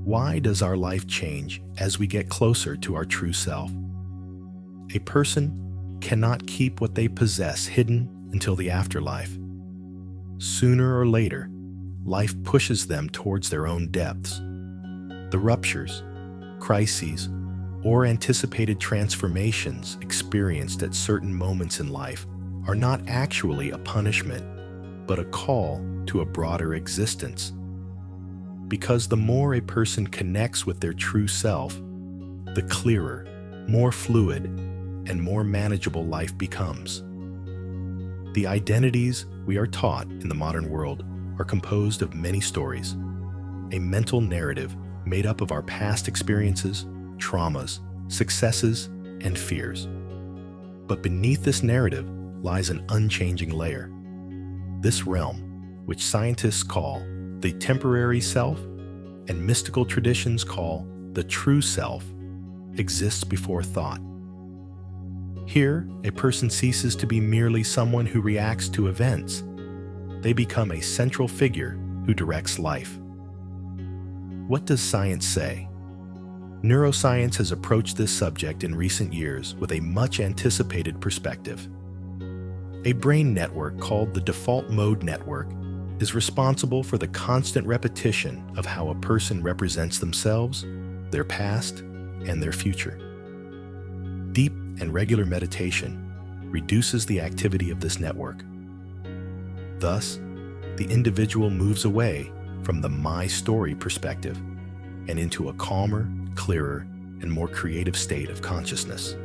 Why does our life change as we get closer to our true self? A person cannot keep what they possess hidden until the afterlife. Sooner or later, life pushes them towards their own depths. The ruptures, crises, or anticipated transformations experienced at certain moments in life are not actually a punishment, but a call to a broader existence. Because the more a person connects with their true self, the clearer, more fluid, and more manageable life becomes. The identities we are taught in the modern world are composed of many stories, a mental narrative made up of our past experiences, traumas, successes, and fears. But beneath this narrative lies an unchanging layer. This realm, which scientists call the temporary self and mystical traditions call the true self, exists before thought. Here, a person ceases to be merely someone who reacts to events. They become a central figure who directs life. What does science say? Neuroscience has approached this subject in recent years with a much anticipated perspective. A brain network called the default mode network is responsible for the constant repetition of how a person represents themselves, their past, and their future. Deep and regular meditation reduces the activity of this network. Thus, the individual moves away from the my story perspective and into a calmer, clearer, and more creative state of consciousness.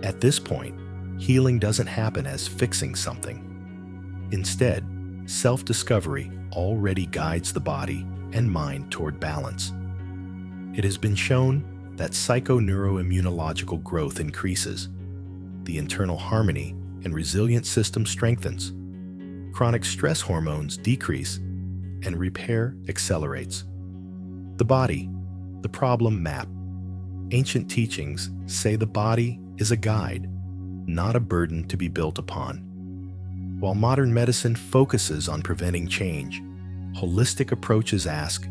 At this point, healing doesn't happen as fixing something. Instead, self-discovery already guides the body and mind toward balance. It has been shown that psychoneuroimmunological growth increases, the internal harmony and resilient system strengthens, chronic stress hormones decrease, and repair accelerates. The body, the problem map. Ancient teachings say the body is a guide, not a burden to be built upon. While modern medicine focuses on preventing change, holistic approaches ask,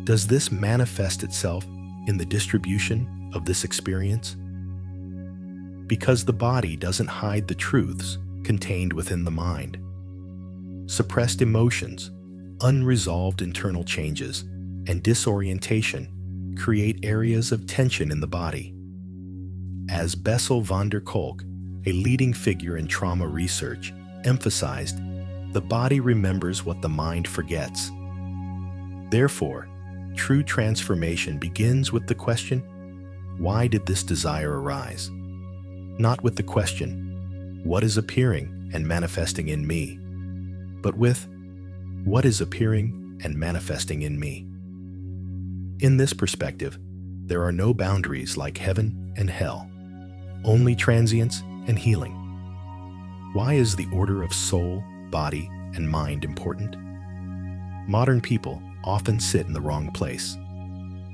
does this manifest itself in the distribution of this experience? Because the body doesn't hide the truths contained within the mind. Suppressed emotions, unresolved internal changes, and disorientation create areas of tension in the body. As Bessel van der Kolk, a leading figure in trauma research, emphasized, the body remembers what the mind forgets. Therefore, true transformation begins with the question, why did this desire arise? Not with the question, what is appearing and manifesting in me? But with, what is appearing and manifesting in me? In this perspective, there are no boundaries like heaven and hell, only transience and healing. Why is the order of soul, body, and mind important? Modern people often sit in the wrong place.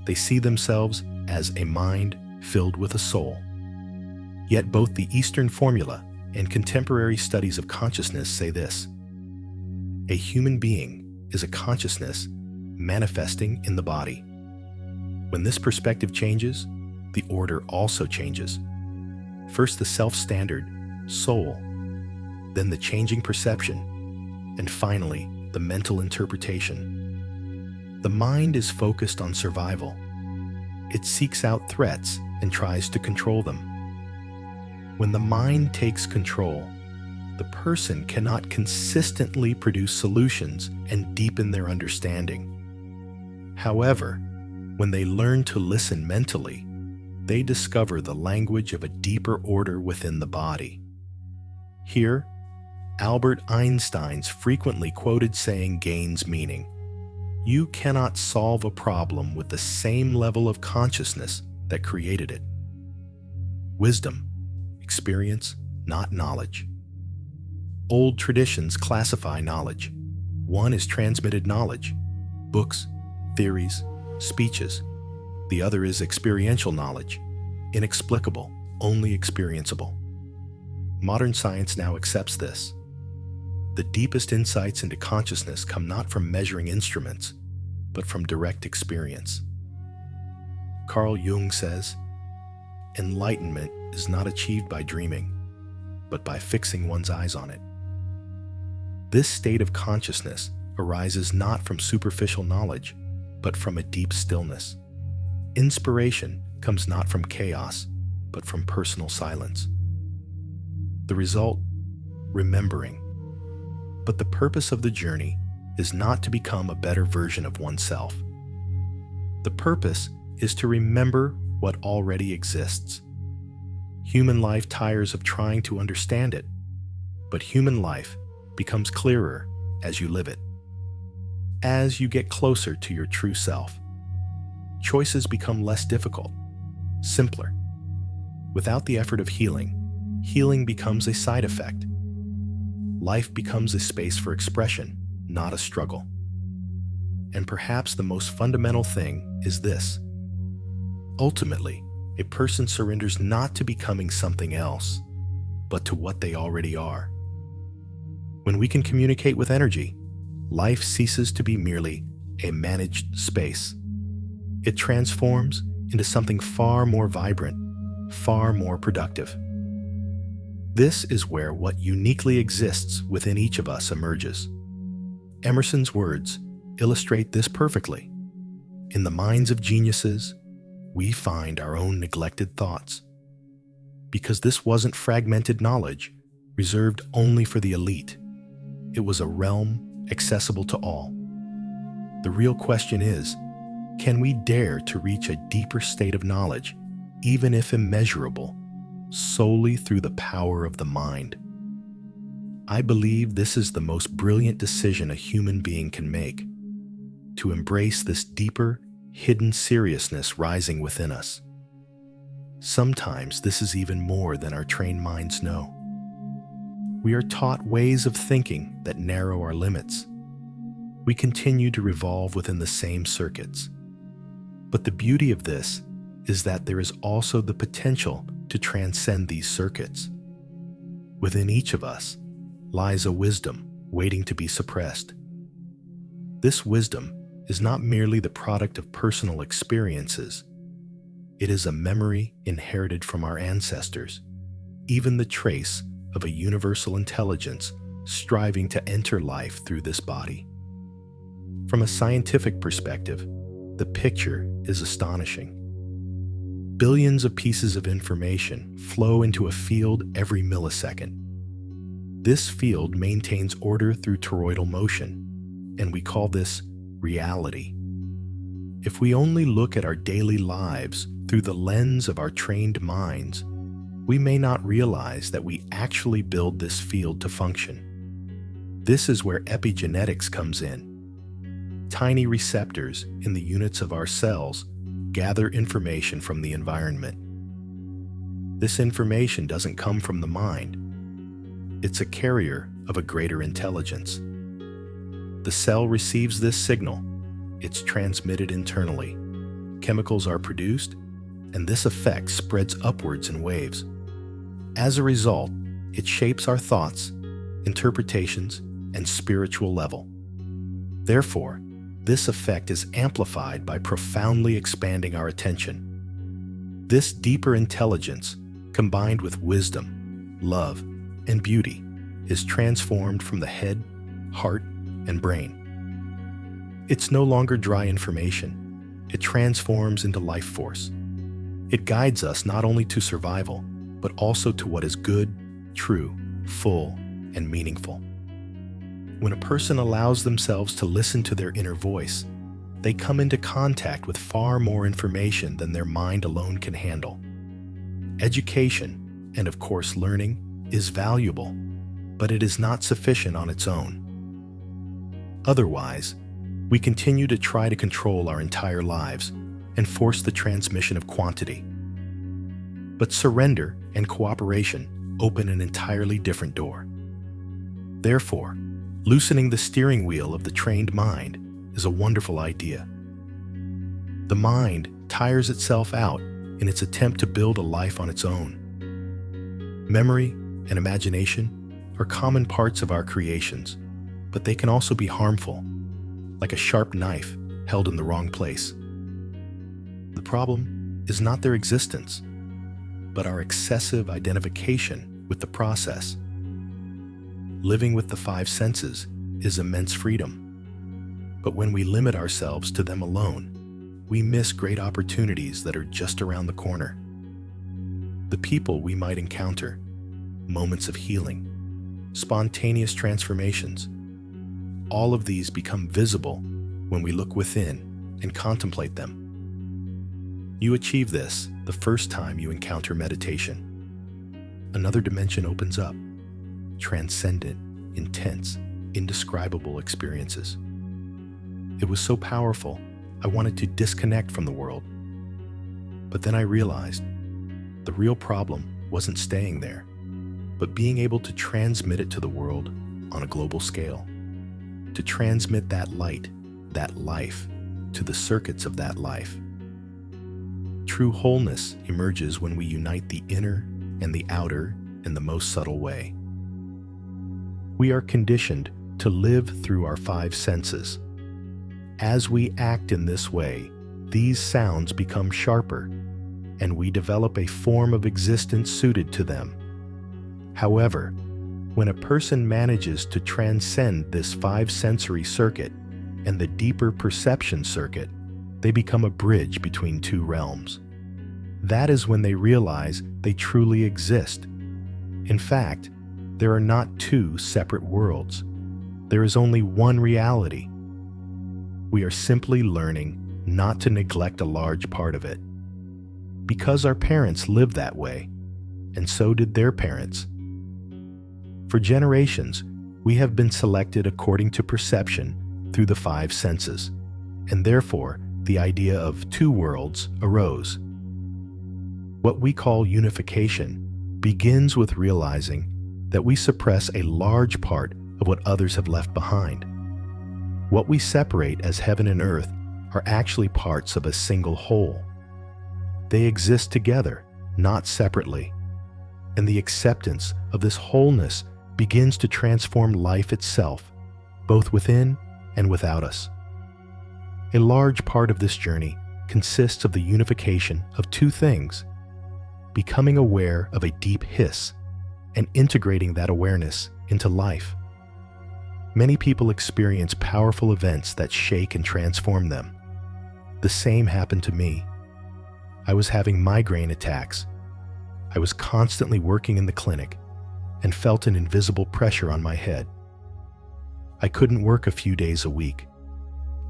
They see themselves as a mind filled with a soul. Yet both the Eastern formula and contemporary studies of consciousness say this: a human being is a consciousness manifesting in the body. When this perspective changes, the order also changes. First the self-standard, soul, then the changing perception, and finally the mental interpretation. The mind is focused on survival. It seeks out threats and tries to control them. When the mind takes control, the person cannot consistently produce solutions and deepen their understanding. However, when they learn to listen mentally, they discover the language of a deeper order within the body. Here, Albert Einstein's frequently quoted saying gains meaning. You cannot solve a problem with the same level of consciousness that created it. Wisdom, experience, not knowledge. Old traditions classify knowledge. One is transmitted knowledge, books, theories, speeches. The other is experiential knowledge, inexplicable, only experienceable. Modern science now accepts this. The deepest insights into consciousness come not from measuring instruments, but from direct experience. Carl Jung says, "Enlightenment is not achieved by dreaming, but by fixing one's eyes on it." This state of consciousness arises not from superficial knowledge, but from a deep stillness. Inspiration comes not from chaos, but from personal silence. The result, remembering. But the purpose of the journey is not to become a better version of oneself. The purpose is to remember what already exists. Human life tires of trying to understand it, but human life becomes clearer as you live it. As you get closer to your true self, choices become less difficult, simpler. Without the effort of healing, healing becomes a side effect. Life becomes a space for expression, not a struggle. And perhaps the most fundamental thing is this. Ultimately, a person surrenders not to becoming something else, but to what they already are. When we can communicate with energy, life ceases to be merely a managed space. It transforms into something far more vibrant, far more productive. This is where what uniquely exists within each of us emerges. Emerson's words illustrate this perfectly. In the minds of geniuses, we find our own neglected thoughts. Because this wasn't fragmented knowledge reserved only for the elite. It was a realm accessible to all. The real question is, can we dare to reach a deeper state of knowledge, even if immeasurable, solely through the power of the mind? I believe this is the most brilliant decision a human being can make, to embrace this deeper, hidden seriousness rising within us. Sometimes this is even more than our trained minds know. We are taught ways of thinking that narrow our limits. We continue to revolve within the same circuits. But the beauty of this is that there is also the potential to transcend these circuits. Within each of us lies a wisdom waiting to be suppressed. This wisdom is not merely the product of personal experiences. It is a memory inherited from our ancestors, even the trace of a universal intelligence striving to enter life through this body. From a scientific perspective, the picture is astonishing. Billions of pieces of information flow into a field every millisecond. This field maintains order through toroidal motion, and we call this reality. If we only look at our daily lives through the lens of our trained minds, we may not realize that we actually build this field to function. This is where epigenetics comes in. Tiny receptors in the units of our cells gather information from the environment. This information doesn't come from the mind. It's a carrier of a greater intelligence. The cell receives this signal. It's transmitted internally. Chemicals are produced, and this effect spreads upwards in waves. As a result, it shapes our thoughts, interpretations, and spiritual level. Therefore, this effect is amplified by profoundly expanding our attention. This deeper intelligence, combined with wisdom, love, and beauty, is transformed from the head, heart, and brain. It's no longer dry information. It transforms into life force. It guides us not only to survival, but also to what is good, true, full, and meaningful. When a person allows themselves to listen to their inner voice, they come into contact with far more information than their mind alone can handle. Education, and of course learning, is valuable, but it is not sufficient on its own. Otherwise, we continue to try to control our entire lives and force the transmission of quantity. But surrender and cooperation open an entirely different door. Therefore, loosening the steering wheel of the trained mind is a wonderful idea. The mind tires itself out in its attempt to build a life on its own. Memory and imagination are common parts of our creations, but they can also be harmful, like a sharp knife held in the wrong place. The problem is not their existence, but our excessive identification with the process. Living with the five senses is immense freedom, but when we limit ourselves to them alone, we miss great opportunities that are just around the corner. The people we might encounter, moments of healing, spontaneous transformations, all of these become visible when we look within and contemplate them. You achieve this the first time you encounter meditation. Another dimension opens up, transcendent, intense, indescribable experiences. It was so powerful, I wanted to disconnect from the world. But then I realized the real problem wasn't staying there, but being able to transmit it to the world on a global scale. To transmit that light, that life, to the circuits of that life. True wholeness emerges when we unite the inner and the outer in the most subtle way. We are conditioned to live through our five senses. As we act in this way, these sounds become sharper, and we develop a form of existence suited to them. However, when a person manages to transcend this five-sensory circuit and the deeper perception circuit, they become a bridge between two realms. That is when they realize they truly exist. In fact, there are not two separate worlds. There is only one reality. We are simply learning not to neglect a large part of it. Because our parents lived that way, and so did their parents. For generations, we have been selected according to perception through the five senses, and therefore the idea of two worlds arose. What we call unification begins with realizing that we suppress a large part of what others have left behind. What we separate as heaven and earth are actually parts of a single whole. They exist together, not separately, and the acceptance of this wholeness begins to transform life itself, both within and without us. A large part of this journey consists of the unification of two things: becoming aware of a deep hiss and integrating that awareness into life. Many people experience powerful events that shake and transform them. The same happened to me. I was having migraine attacks. I was constantly working in the clinic and felt an invisible pressure on my head. I couldn't work a few days a week.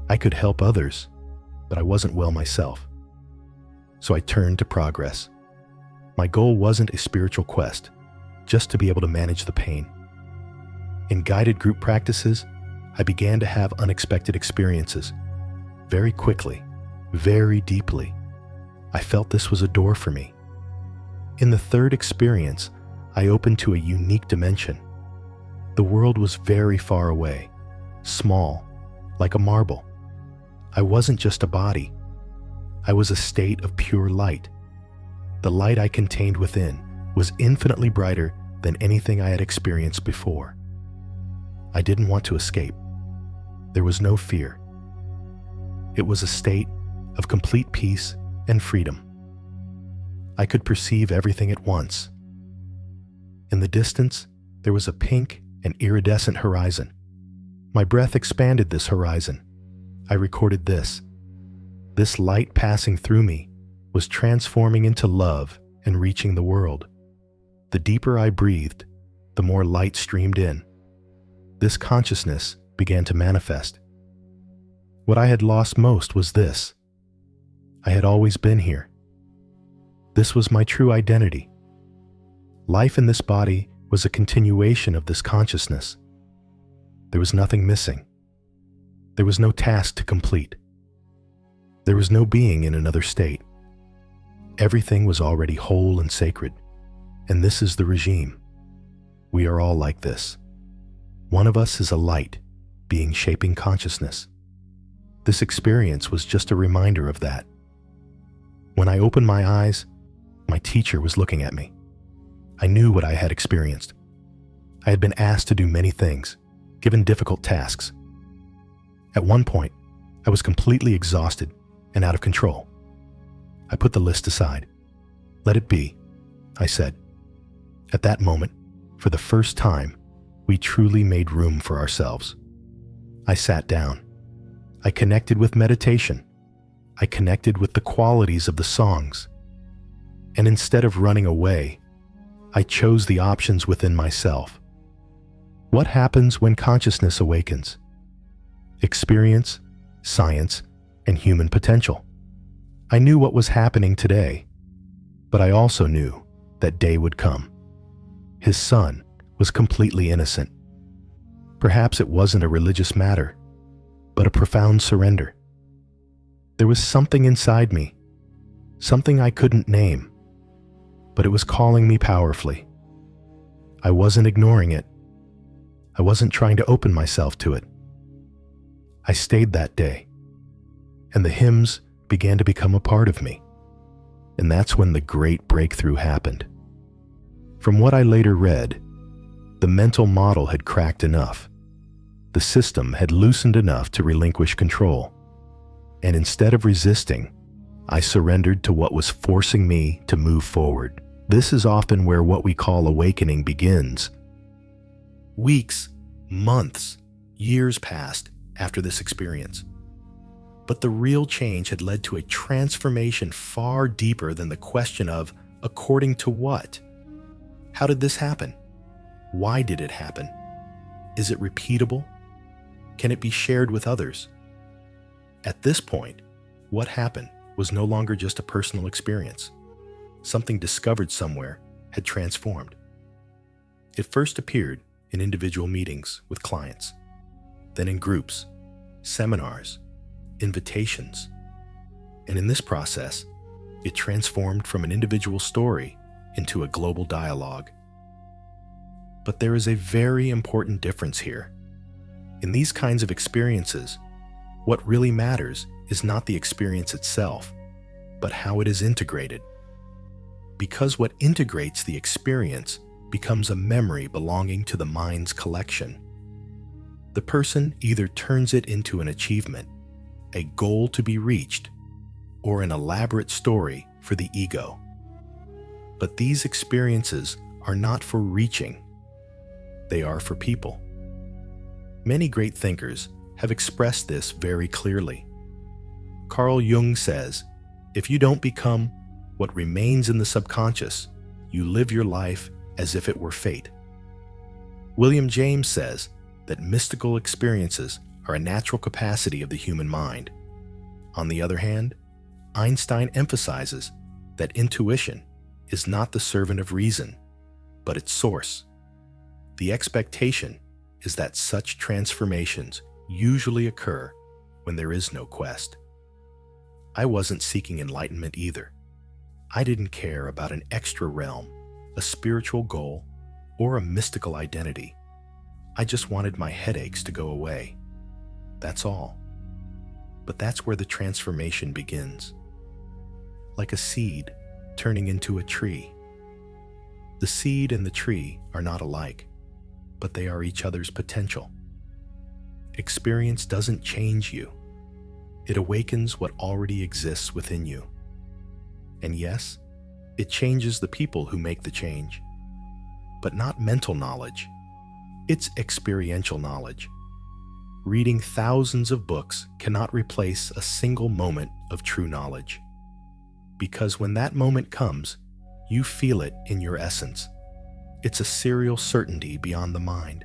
I could help others, but I wasn't well myself. So I turned to progress. My goal wasn't a spiritual quest, just to be able to manage the pain. In guided group practices, I began to have unexpected experiences. Very quickly, very deeply, I felt this was a door for me. In the third experience, I opened to a unique dimension. The world was very far away, small, like a marble. I wasn't just a body. I was a state of pure light. The light I contained within was infinitely brighter than anything I had experienced before. I didn't want to escape. There was no fear. It was a state of complete peace and freedom. I could perceive everything at once. In the distance, there was a pink and iridescent horizon. My breath expanded this horizon. I recorded this. This light passing through me was transforming into love and reaching the world. The deeper I breathed, the more light streamed in. This consciousness began to manifest. What I had lost most was this. I had always been here. This was my true identity. Life in this body was a continuation of this consciousness. There was nothing missing. There was no task to complete. There was no being in another state. Everything was already whole and sacred, and this is the regime. We are all like this. One of us is a light, being shaping consciousness. This experience was just a reminder of that. When I opened my eyes, my teacher was looking at me. I knew what I had experienced. I had been asked to do many things, given difficult tasks. At one point, I was completely exhausted and out of control. I put the list aside. "Let it be," I said. At that moment, for the first time, we truly made room for ourselves. I sat down. I connected with meditation. I connected with the qualities of the songs. And instead of running away, I chose the options within myself. What happens when consciousness awakens? Experience, science, and human potential. I knew what was happening today, but I also knew that day would come. His son was completely innocent. Perhaps it wasn't a religious matter, but a profound surrender. There was something inside me, something I couldn't name, but it was calling me powerfully. I wasn't ignoring it. I wasn't trying to open myself to it. I stayed that day, and the hymns began to become a part of me. And that's when the great breakthrough happened. From what I later read, the mental model had cracked enough. The system had loosened enough to relinquish control. And instead of resisting, I surrendered to what was forcing me to move forward. This is often where what we call awakening begins. Weeks, months, years passed after this experience. But the real change had led to a transformation far deeper than the question of, according to what? How did this happen? Why did it happen? Is it repeatable? Can it be shared with others? At this point, what happened was no longer just a personal experience. Something discovered somewhere had transformed. It first appeared in individual meetings with clients, then in groups, seminars, invitations. And in this process, it transformed from an individual story into a global dialogue. But there is a very important difference here. In these kinds of experiences, what really matters is not the experience itself, but how it is integrated. Because what integrates the experience becomes a memory belonging to the mind's collection. The person either turns it into an achievement, a goal to be reached, or an elaborate story for the ego. But these experiences are not for reaching. They are for people. Many great thinkers have expressed this very clearly. Carl Jung says, if you don't become what remains in the subconscious, you live your life as if it were fate. William James says that mystical experiences are a natural capacity of the human mind. On the other hand, Einstein emphasizes that intuition is not the servant of reason, but its source. The expectation is that such transformations usually occur when there is no quest. I wasn't seeking enlightenment either. I didn't care about an extra realm, a spiritual goal, or a mystical identity. I just wanted my headaches to go away. That's all. But that's where the transformation begins. Like a seed turning into a tree. The seed and the tree are not alike, but they are each other's potential. Experience doesn't change you. It awakens what already exists within you. And yes, it changes the people who make the change. But not mental knowledge. It's experiential knowledge. Reading thousands of books cannot replace a single moment of true knowledge. Because when that moment comes, you feel it in your essence. It's a serial certainty beyond the mind.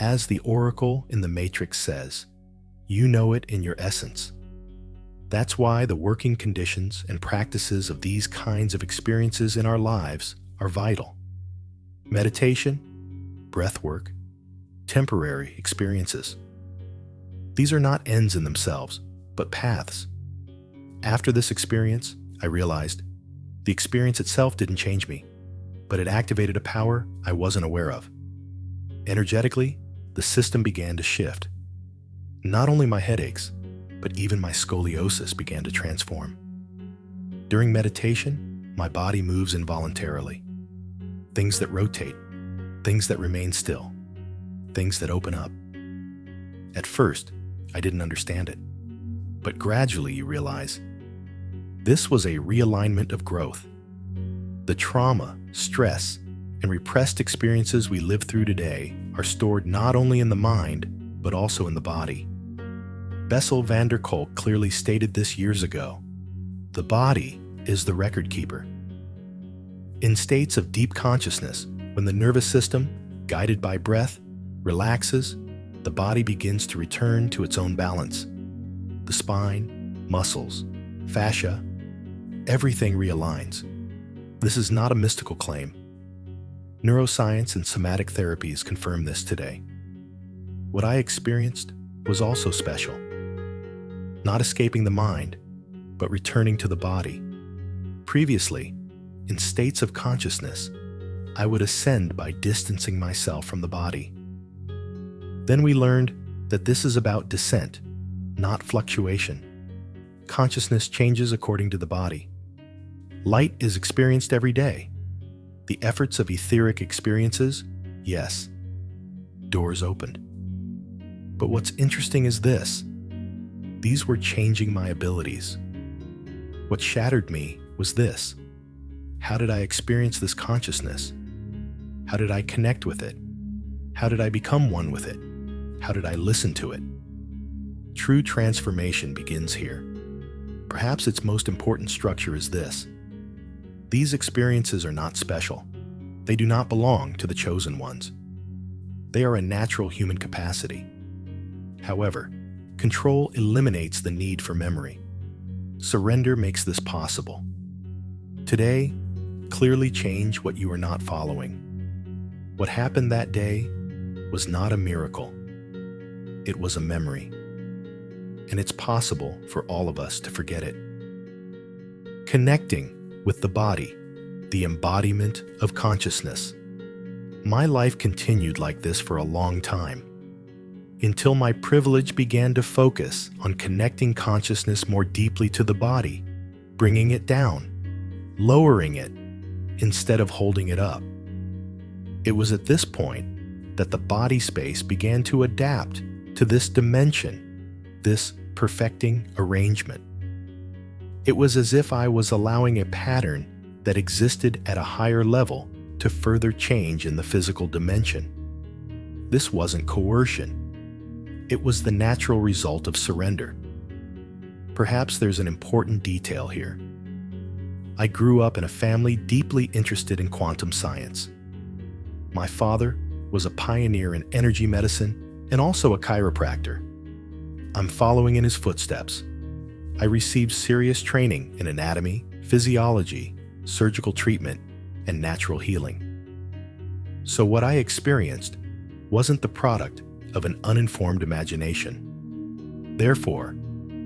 As the oracle in the Matrix says, you know it in your essence. That's why the working conditions and practices of these kinds of experiences in our lives are vital. Meditation, breath work, temporary experiences. These are not ends in themselves, but paths. After this experience, I realized the experience itself didn't change me, but it activated a power I wasn't aware of. Energetically, the system began to shift. Not only my headaches, but even my scoliosis began to transform. During meditation, my body moves involuntarily. Things that rotate, things that remain still, things that open up. At first, I didn't understand it, but gradually you realize This was a realignment of growth. The trauma, stress, and repressed experiences we live through today are stored not only in the mind, but also in the body. Bessel van der Kolk clearly stated this years ago. The body is the record keeper. In states of deep consciousness, when the nervous system, guided by breath, relaxes, the body begins to return to its own balance. The spine, muscles, fascia, everything realigns. This is not a mystical claim. Neuroscience and somatic therapies confirm this today. What I experienced was also special. Not escaping the mind, but returning to the body. Previously, in states of consciousness, I would ascend by distancing myself from the body. Then we learned that this is about descent, not fluctuation. Consciousness changes according to the body. Light is experienced every day. The efforts of etheric experiences, yes, doors opened. But what's interesting is this. These were changing my abilities. What shattered me was this. How did I experience this consciousness? How did I connect with it? How did I become one with it? How did I listen to it? True transformation begins here. Perhaps its most important structure is this. These experiences are not special. They do not belong to the chosen ones. They are a natural human capacity. However, control eliminates the need for memory. Surrender makes this possible. Today, clearly change what you are not following. What happened that day was not a miracle. It was a memory. And it's possible for all of us to forget it. Connecting with the body, the embodiment of consciousness. My life continued like this for a long time, until my privilege began to focus on connecting consciousness more deeply to the body, bringing it down, lowering it, instead of holding it up. It was at this point that the body space began to adapt to this dimension, this perfecting arrangement. It was as if I was allowing a pattern that existed at a higher level to further change in the physical dimension. This wasn't coercion. It was the natural result of surrender. Perhaps there's an important detail here. I grew up in a family deeply interested in quantum science. My father was a pioneer in energy medicine and also a chiropractor. I'm following in his footsteps. I received serious training in anatomy, physiology, surgical treatment, and natural healing. So what I experienced wasn't the product of an uninformed imagination. Therefore,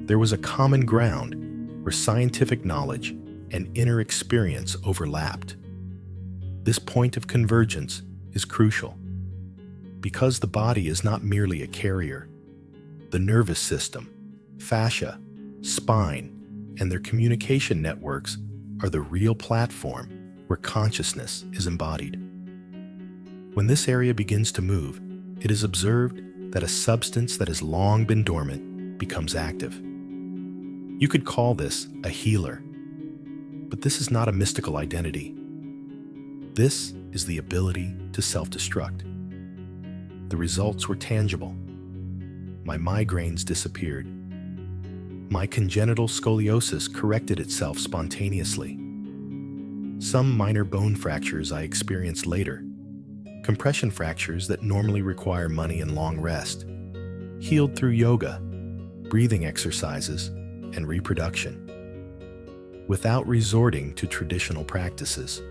there was a common ground where scientific knowledge and inner experience overlapped. This point of convergence is crucial because the body is not merely a carrier. The nervous system, fascia, spine, and their communication networks are the real platform where consciousness is embodied. When this area begins to move, it is observed that a substance that has long been dormant becomes active. You could call this a healer, but this is not a mystical identity. This is the ability to self-destruct. The results were tangible. My migraines disappeared. My congenital scoliosis corrected itself spontaneously. Some minor bone fractures I experienced later, compression fractures that normally require money and long rest, healed through yoga, breathing exercises, and reproduction, without resorting to traditional practices.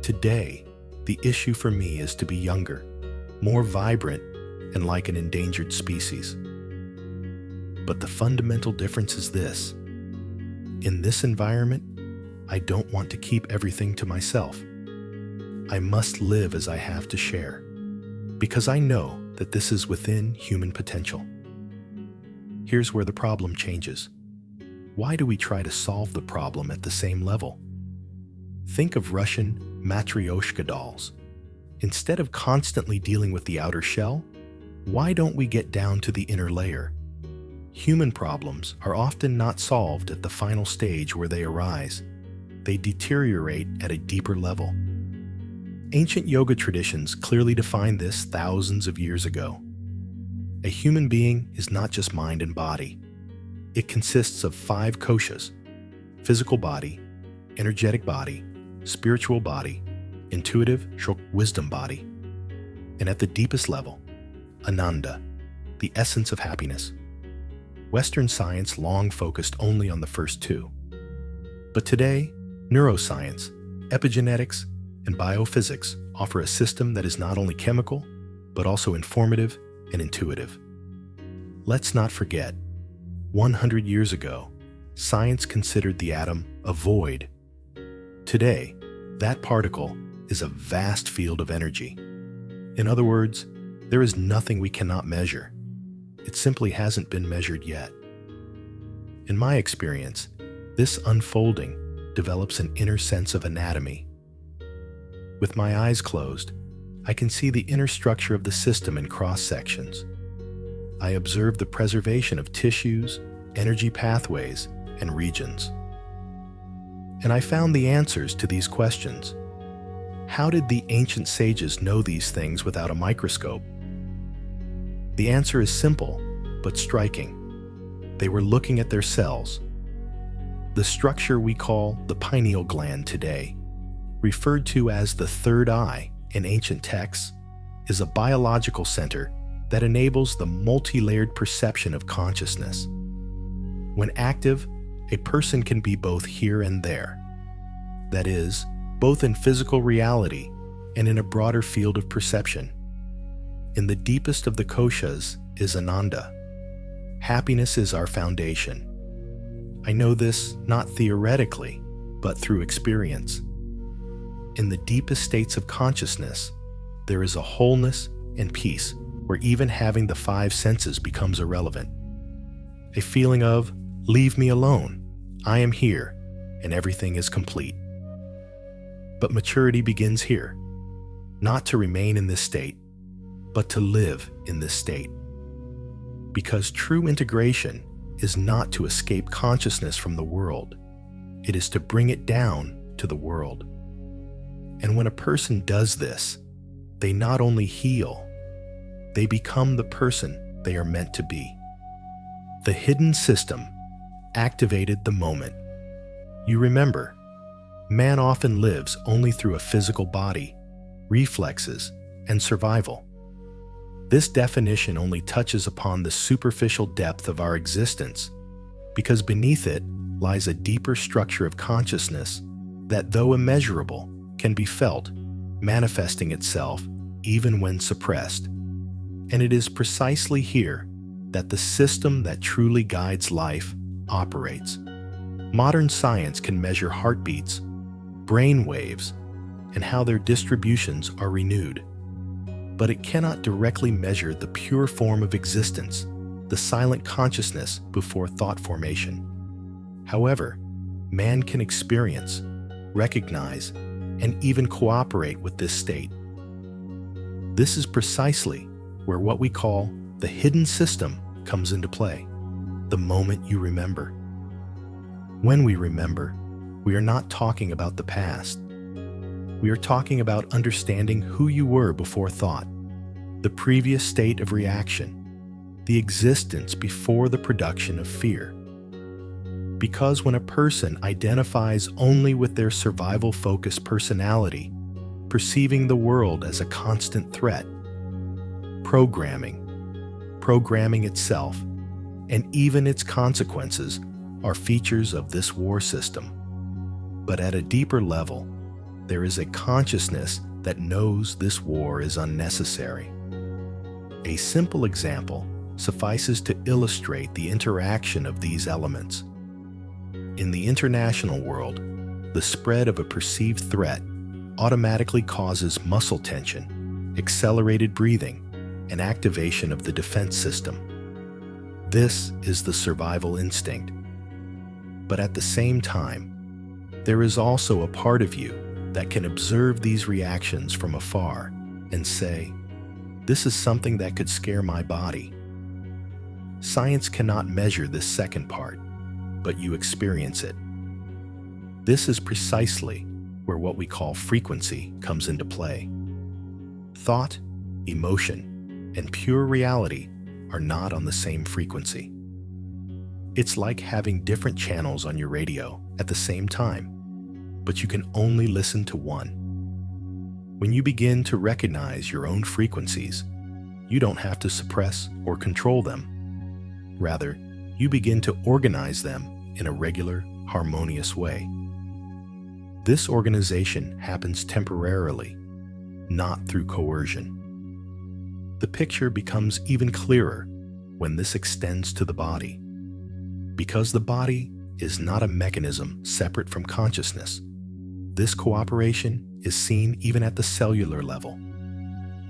Today, the issue for me is to be younger, more vibrant, and like an endangered species. But the fundamental difference is this. In this environment, I don't want to keep everything to myself. I must live as I have to share, because I know that this is within human potential. Here's where the problem changes. Why do we try to solve the problem at the same level? Think of Russian matryoshka dolls. Instead of constantly dealing with the outer shell, why don't we get down to the inner layer? Human problems are often not solved at the final stage where they arise. They deteriorate at a deeper level. Ancient yoga traditions clearly defined this thousands of years ago. A human being is not just mind and body. It consists of 5 koshas: physical body, energetic body, spiritual body, intuitive wisdom body, and at the deepest level, Ananda, the essence of happiness. Western science long focused only on the first 2. But today, neuroscience, epigenetics, and biophysics offer a system that is not only chemical, but also informative and intuitive. Let's not forget, 100 years ago, science considered the atom a void. Today, that particle is a vast field of energy. In other words, there is nothing we cannot measure. It simply hasn't been measured yet. In my experience, this unfolding develops an inner sense of anatomy. With my eyes closed, I can see the inner structure of the system in cross-sections. I observe the preservation of tissues, energy pathways, and regions. And I found the answers to these questions. How did the ancient sages know these things without a microscope? The answer is simple, but striking. They were looking at their cells. The structure we call the pineal gland today, referred to as the third eye in ancient texts, is a biological center that enables the multi-layered perception of consciousness. When active, a person can be both here and there. That is, both in physical reality and in a broader field of perception. In the deepest of the koshas is Ananda. Happiness is our foundation. I know this not theoretically, but through experience. In the deepest states of consciousness, there is a wholeness and peace where even having the 5 senses becomes irrelevant. A feeling of, leave me alone, I am here, and everything is complete. But maturity begins here, not to remain in this state, but to live in this state. Because true integration is not to escape consciousness from the world, it is to bring it down to the world. And when a person does this, they not only heal, they become the person they are meant to be. The hidden system activated the moment. You remember, man often lives only through a physical body, reflexes, and survival. This definition only touches upon the superficial depth of our existence, because beneath it lies a deeper structure of consciousness that, though immeasurable, can be felt, manifesting itself even when suppressed. And it is precisely here that the system that truly guides life operates. Modern science can measure heartbeats, brain waves, and how their distributions are renewed. But it cannot directly measure the pure form of existence, the silent consciousness before thought formation. However, man can experience, recognize, and even cooperate with this state. This is precisely where what we call the hidden system comes into play, the moment you remember. When we remember, we are not talking about the past. We are talking about understanding who you were before thought, the previous state of reaction, the existence before the production of fear. Because when a person identifies only with their survival-focused personality, perceiving the world as a constant threat, programming itself, and even its consequences are features of this war system. But at a deeper level, there is a consciousness that knows this war is unnecessary. A simple example suffices to illustrate the interaction of these elements. In the international world, the spread of a perceived threat automatically causes muscle tension, accelerated breathing, and activation of the defense system. This is the survival instinct. But at the same time, there is also a part of you that can observe these reactions from afar and say, this is something that could scare my body. Science cannot measure this second part, but you experience it. This is precisely where what we call frequency comes into play. Thought, emotion, and pure reality are not on the same frequency. It's like having different channels on your radio at the same time, but you can only listen to one. When you begin to recognize your own frequencies, you don't have to suppress or control them. Rather, you begin to organize them in a regular, harmonious way. This organization happens temporarily, not through coercion. The picture becomes even clearer when this extends to the body. Because the body is not a mechanism separate from consciousness, this cooperation is seen even at the cellular level.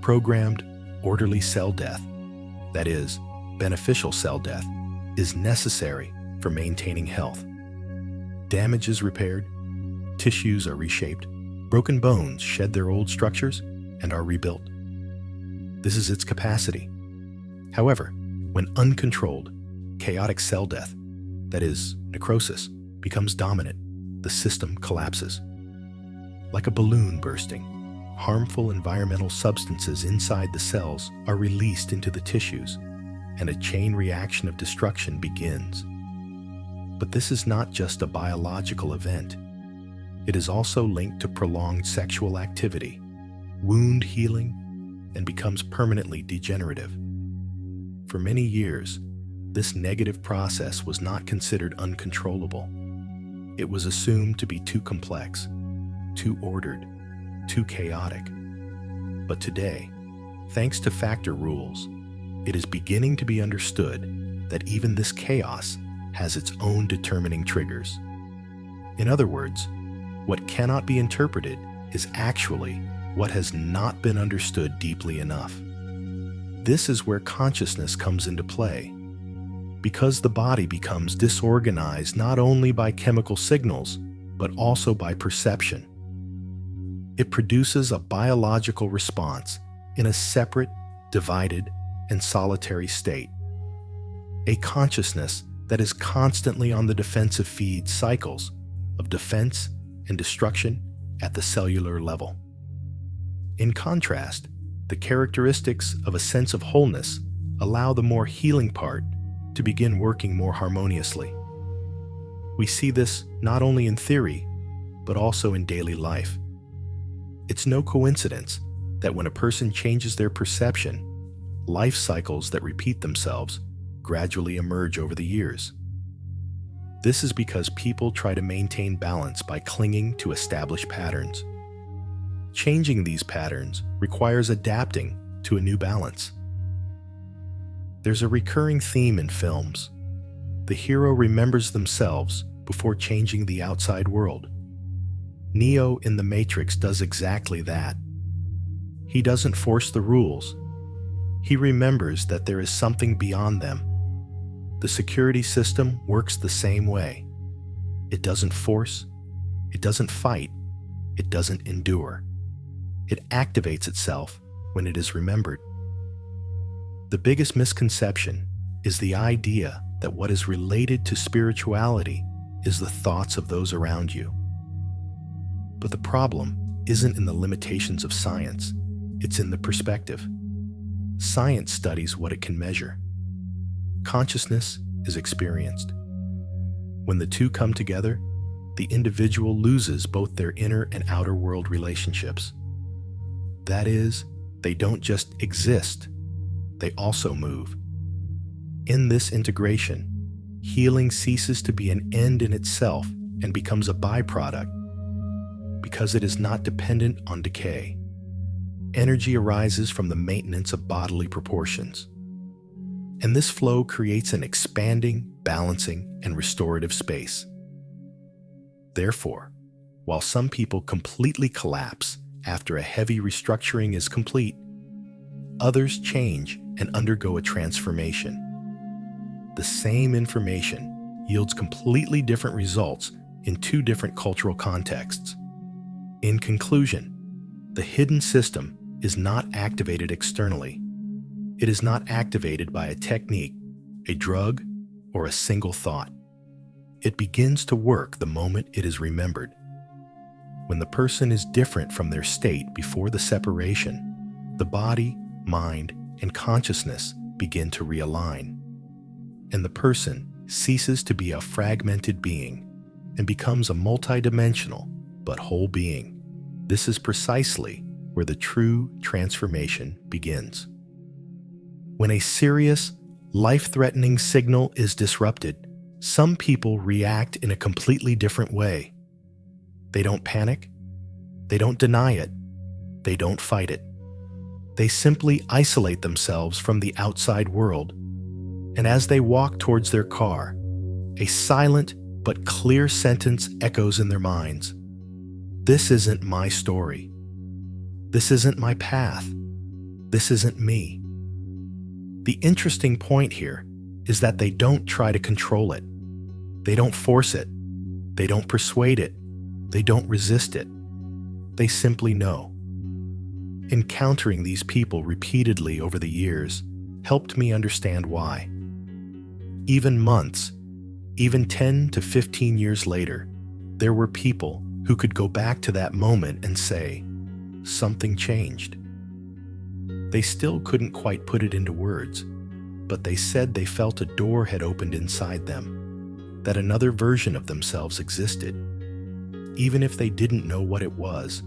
Programmed, orderly cell death, that is, beneficial cell death, is necessary for maintaining health. Damage is repaired, tissues are reshaped, broken bones shed their old structures and are rebuilt. This is its capacity. However, when uncontrolled, chaotic cell death, that is, necrosis, becomes dominant, the system collapses. Like a balloon bursting, harmful environmental substances inside the cells are released into the tissues, and a chain reaction of destruction begins. But this is not just a biological event. It is also linked to prolonged sexual activity, wound healing, and becomes permanently degenerative. For many years, this negative process was not considered uncontrollable. It was assumed to be too complex, too ordered, too chaotic. But today, thanks to factor rules, it is beginning to be understood that even this chaos has its own determining triggers. In other words, what cannot be interpreted is actually what has not been understood deeply enough. This is where consciousness comes into play. Because the body becomes disorganized not only by chemical signals, but also by perception. It produces a biological response in a separate, divided, and solitary state. A consciousness that is constantly on the defensive feed cycles of defense and destruction at the cellular level. In contrast, the characteristics of a sense of wholeness allow the more healing part to begin working more harmoniously. We see this not only in theory, but also in daily life. It's no coincidence that when a person changes their perception, life cycles that repeat themselves gradually emerge over the years. This is because people try to maintain balance by clinging to established patterns. Changing these patterns requires adapting to a new balance. There's a recurring theme in films. The hero remembers themselves before changing the outside world. Neo in The Matrix does exactly that. He doesn't force the rules. He remembers that there is something beyond them. The security system works the same way. It doesn't force, it doesn't fight, it doesn't endure. It activates itself when it is remembered. The biggest misconception is the idea that what is related to spirituality is the thoughts of those around you. But the problem isn't in the limitations of science, it's in the perspective. Science studies what it can measure. Consciousness is experienced. When the two come together, the individual loses both their inner and outer world relationships. That is, they don't just exist, they also move. In this integration, healing ceases to be an end in itself and becomes a byproduct because it is not dependent on decay. Energy arises from the maintenance of bodily proportions. And this flow creates an expanding, balancing, and restorative space. Therefore, while some people completely collapse after a heavy restructuring is complete, others change and undergo a transformation. The same information yields completely different results in two different cultural contexts. In conclusion, the hidden system is not activated externally. It is not activated by a technique, a drug, or a single thought. It begins to work the moment it is remembered. When the person is different from their state before the separation, the body, mind, and consciousness begin to realign, and the person ceases to be a fragmented being and becomes a multidimensional but whole being. This is precisely where the true transformation begins. When a serious, life-threatening signal is disrupted, some people react in a completely different way. They don't panic, they don't deny it, they don't fight it. They simply isolate themselves from the outside world, and as they walk towards their car, a silent but clear sentence echoes in their minds. This isn't my story. This isn't my path. This isn't me. The interesting point here is that they don't try to control it. They don't force it. They don't persuade it. They don't resist it. They simply know. Encountering these people repeatedly over the years helped me understand why. Even months, even 10 to 15 years later, there were people who could go back to that moment and say, something changed. They still couldn't quite put it into words, but they said they felt a door had opened inside them, that another version of themselves existed. Even if they didn't know what it was,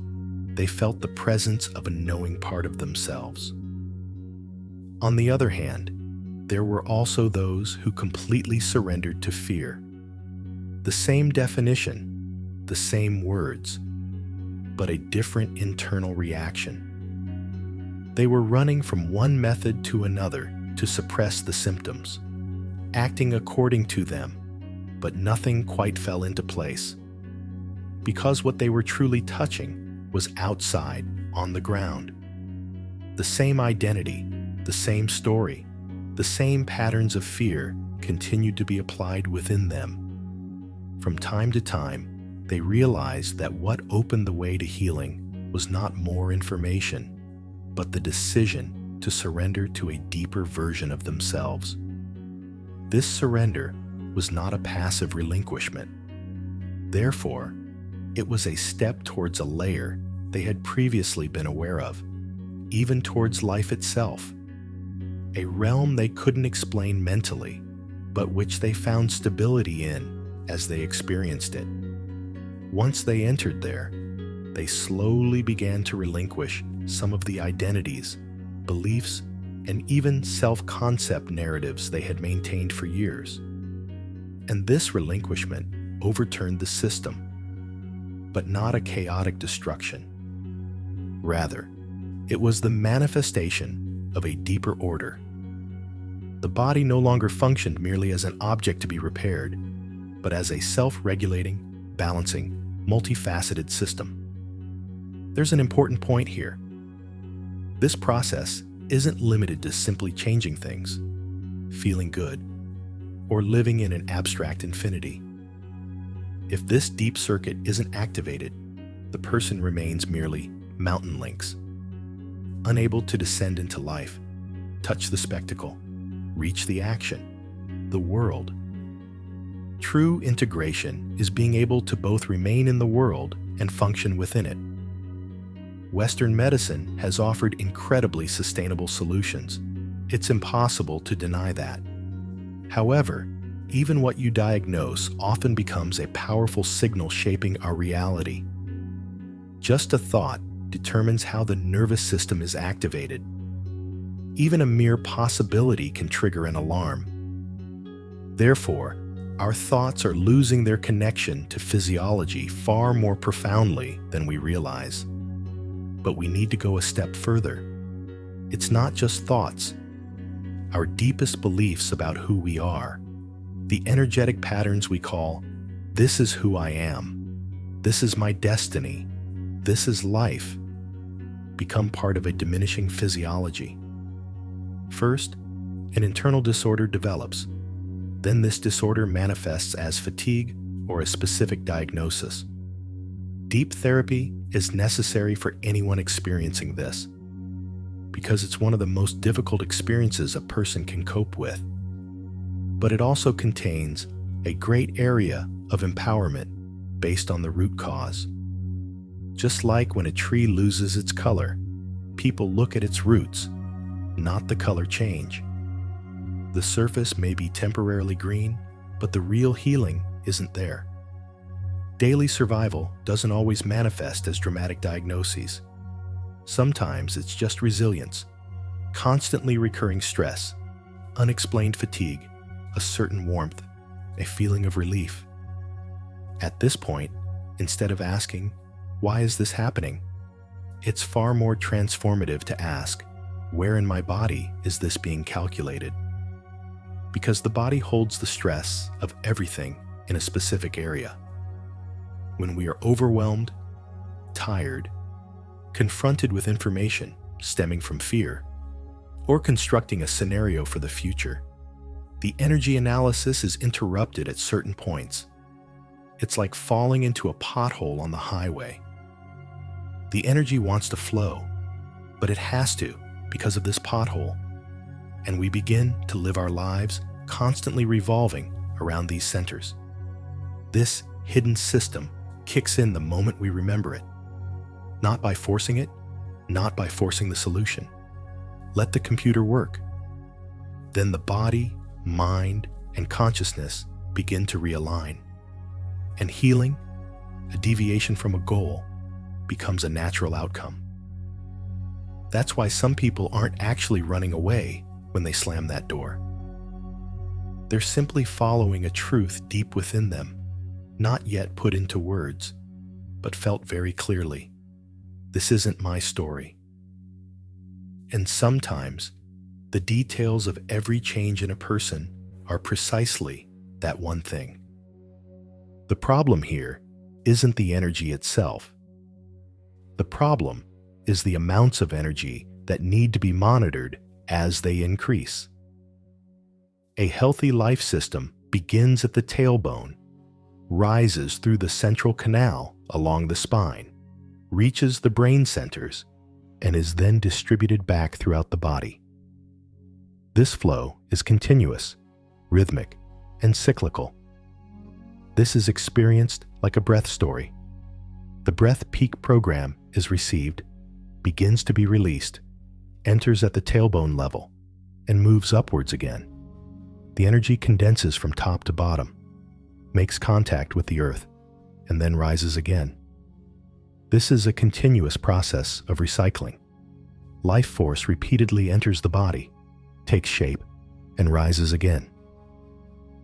they felt the presence of a knowing part of themselves. On the other hand, there were also those who completely surrendered to fear. The same definition, the same words, but a different internal reaction. They were running from one method to another to suppress the symptoms, acting according to them, but nothing quite fell into place. Because what they were truly touching was outside, on the ground. The same identity, the same story, the same patterns of fear continued to be applied within them. From time to time, they realized that what opened the way to healing was not more information, but the decision to surrender to a deeper version of themselves. This surrender was not a passive relinquishment. Therefore, it was a step towards a layer they had previously been aware of, even towards life itself, a realm they couldn't explain mentally, but which they found stability in as they experienced it. Once they entered there, they slowly began to relinquish some of the identities, beliefs, and even self-concept narratives they had maintained for years. And this relinquishment overturned the system, but not a chaotic destruction. Rather, it was the manifestation of a deeper order. The body no longer functioned merely as an object to be repaired, but as a self-regulating, balancing, multifaceted system. There's an important point here. This process isn't limited to simply changing things, feeling good, or living in an abstract infinity. If this deep circuit isn't activated, the person remains merely mountain links, unable to descend into life, touch the spectacle, reach the action, the world. True integration is being able to both remain in the world and function within it. Western medicine has offered incredibly sustainable solutions. It's impossible to deny that. However, even what you diagnose often becomes a powerful signal shaping our reality. Just a thought determines how the nervous system is activated. Even a mere possibility can trigger an alarm. Therefore, our thoughts are losing their connection to physiology far more profoundly than we realize. But we need to go a step further. It's not just thoughts. Our deepest beliefs about who we are, the energetic patterns we call, this is who I am, this is my destiny, this is life, become part of a diminishing physiology. First, an internal disorder develops. Then this disorder manifests as fatigue or a specific diagnosis. Deep therapy is necessary for anyone experiencing this, because it's one of the most difficult experiences a person can cope with. but it also contains a great area of empowerment based on the root cause. Just like when a tree loses its color, people look at its roots, not the color change. The surface may be temporarily green, but the real healing isn't there. Daily survival doesn't always manifest as dramatic diagnoses. Sometimes it's just resilience, constantly recurring stress, unexplained fatigue, a certain warmth, a feeling of relief. At this point, instead of asking, "Why is this happening?" it's far more transformative to ask, "Where in my body is this being calculated?" Because the body holds the stress of everything in a specific area. When we are overwhelmed, tired, confronted with information stemming from fear, or constructing a scenario for the future, the energy analysis is interrupted at certain points. It's like falling into a pothole on the highway. The energy wants to flow, but it has to because of this pothole, and we begin to live our lives constantly revolving around these centers. This hidden system kicks in the moment we remember it, not by forcing it, not by forcing the solution. Let the computer work. Then the body, mind, and consciousness begin to realign. And healing, a deviation from a goal, becomes a natural outcome. That's why some people aren't actually running away when they slam that door. They're simply following a truth deep within them, not yet put into words, but felt very clearly. This isn't my story. And sometimes, the details of every change in a person are precisely that one thing. The problem here isn't the energy itself. The problem is the amounts of energy that need to be monitored as they increase. A healthy life system begins at the tailbone, rises through the central canal along the spine, reaches the brain centers, and is then distributed back throughout the body. This flow is continuous, rhythmic, and cyclical. This is experienced like a breath story. The breath peak program is received, begins to be released, enters at the tailbone level, and moves upwards again. The energy condenses from top to bottom, makes contact with the earth, and then rises again. This is a continuous process of recycling. Life force repeatedly enters the body, takes shape, and rises again.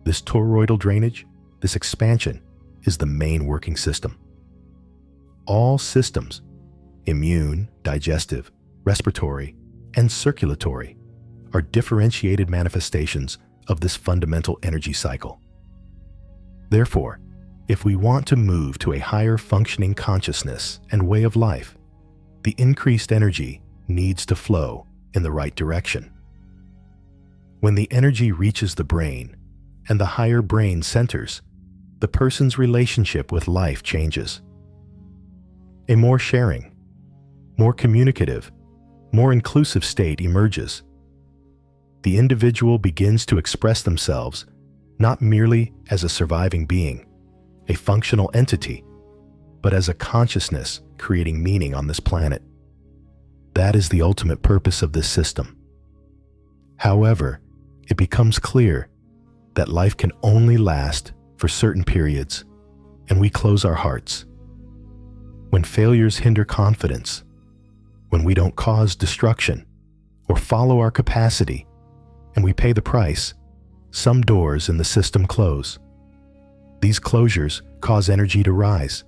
This toroidal drainage, this expansion, is the main working system. All systems, immune, digestive, respiratory, and circulatory, are differentiated manifestations of this fundamental energy cycle. Therefore, if we want to move to a higher functioning consciousness and way of life, the increased energy needs to flow in the right direction. When the energy reaches the brain and the higher brain centers, the person's relationship with life changes. A more sharing, more communicative, more inclusive state emerges. The individual begins to express themselves not merely as a surviving being, a functional entity, but as a consciousness creating meaning on this planet. That is the ultimate purpose of this system. However, it becomes clear that life can only last for certain periods, and we close our hearts. When failures hinder confidence, when we don't cause destruction or follow our capacity, and we pay the price, some doors in the system close. These closures cause energy to rise.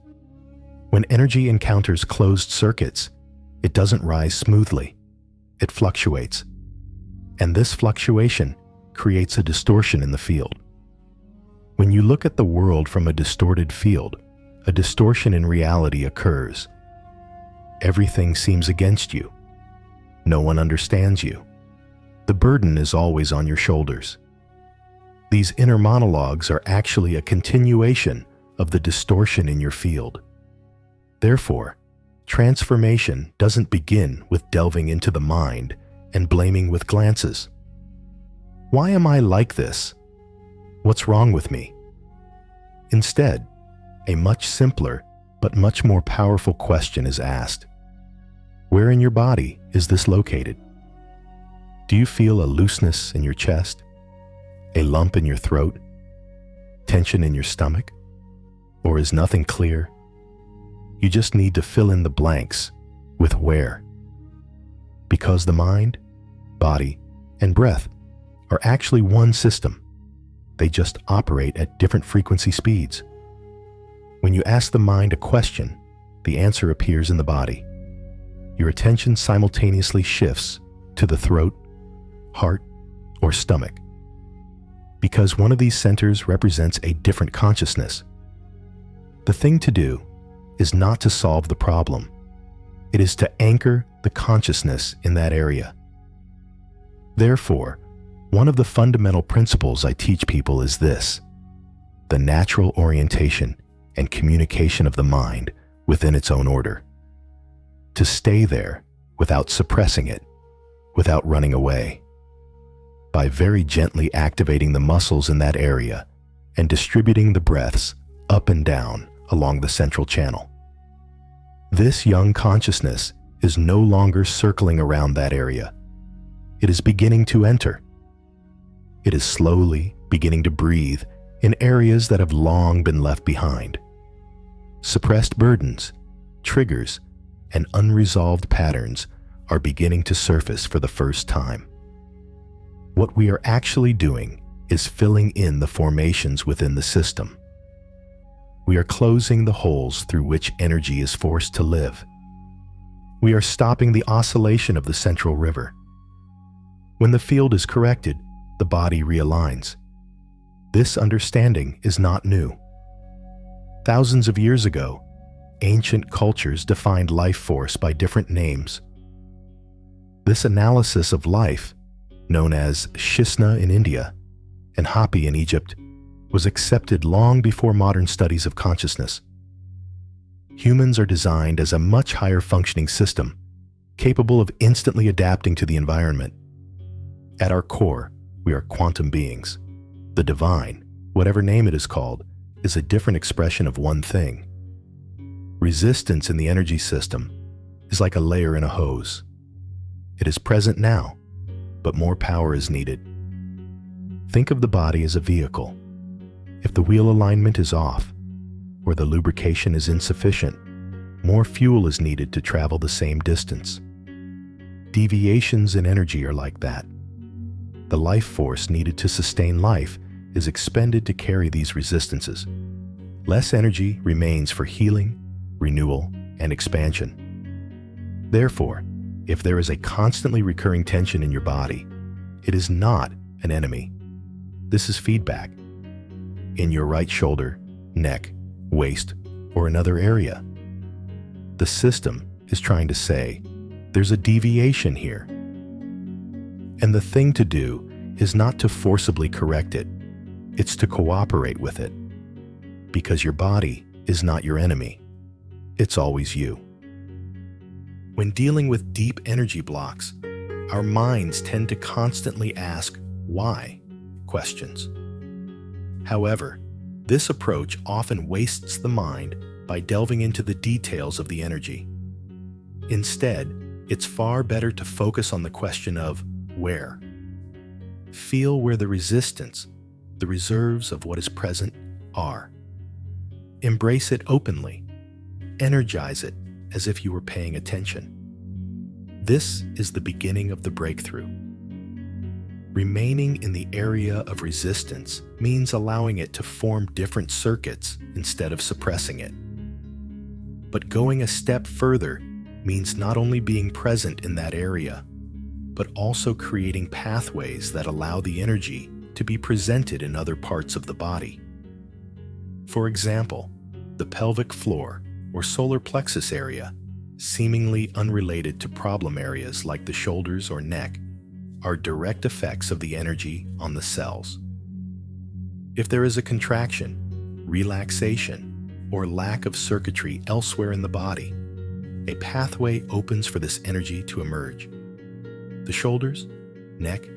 When energy encounters closed circuits, it doesn't rise smoothly. It fluctuates. And this fluctuation creates a distortion in the field. When you look at the world from a distorted field, a distortion in reality occurs. Everything seems against you. No one understands you. The burden is always on your shoulders. These inner monologues are actually a continuation of the distortion in your field. Therefore, transformation doesn't begin with delving into the mind and blaming with glances. Why am I like this? What's wrong with me? Instead, a much simpler but much more powerful question is asked. Where in your body is this located? Do you feel a looseness in your chest? A lump in your throat? Tension in your stomach? Or is nothing clear? You just need to fill in the blanks with where. Because the mind, body, and breath are actually one system. They just operate at different frequency speeds. When you ask the mind a question, the answer appears in the body. Your attention simultaneously shifts to the throat, heart, or stomach. Because one of these centers represents a different consciousness. The thing to do is not to solve the problem. It is to anchor the consciousness in that area. Therefore, one of the fundamental principles I teach people is this: the natural orientation and communication of the mind within its own order. To stay there without suppressing it, without running away. By very gently activating the muscles in that area and distributing the breaths up and down along the central channel. This young consciousness is no longer circling around that area. It is beginning to enter. It is slowly beginning to breathe in areas that have long been left behind. Suppressed burdens, triggers, and unresolved patterns are beginning to surface for the first time. What we are actually doing is filling in the formations within the system. We are closing the holes through which energy is forced to live. We are stopping the oscillation of the central river. When the field is corrected, the body realigns. This understanding is not new. Thousands of years ago, ancient cultures defined life force by different names. This analysis of life, known as Shishna in India and Hapi in Egypt, was accepted long before modern studies of consciousness. Humans are designed as a much higher functioning system, capable of instantly adapting to the environment. At our core, we are quantum beings. The divine, whatever name it is called, is a different expression of one thing. Resistance in the energy system is like a layer in a hose. It is present now, but more power is needed. Think of the body as a vehicle. If the wheel alignment is off, or the lubrication is insufficient, more fuel is needed to travel the same distance. Deviations in energy are like that. The life force needed to sustain life is expended to carry these resistances. Less energy remains for healing, renewal, and expansion. Therefore, if there is a constantly recurring tension in your body, it is not an enemy. This is feedback. In your right shoulder, neck, waist, or another area. The system is trying to say, there's a deviation here. And the thing to do is not to forcibly correct it. It's to cooperate with it. Because your body is not your enemy. It's always you. When dealing with deep energy blocks, our minds tend to constantly ask why questions. However, this approach often wastes the mind by delving into the details of the energy. Instead, it's far better to focus on the question of where. Feel where the resistance, the reserves of what is present, are. Embrace it openly. Energize it as if you were paying attention. This is the beginning of the breakthrough. Remaining in the area of resistance means allowing it to form different circuits instead of suppressing it. But going a step further means not only being present in that area, but also creating pathways that allow the energy to be presented in other parts of the body. For example, the pelvic floor or solar plexus area, seemingly unrelated to problem areas like the shoulders or neck, are direct effects of the energy on the cells. If there is a contraction, relaxation, or lack of circuitry elsewhere in the body, a pathway opens for this energy to emerge. The shoulders, neck,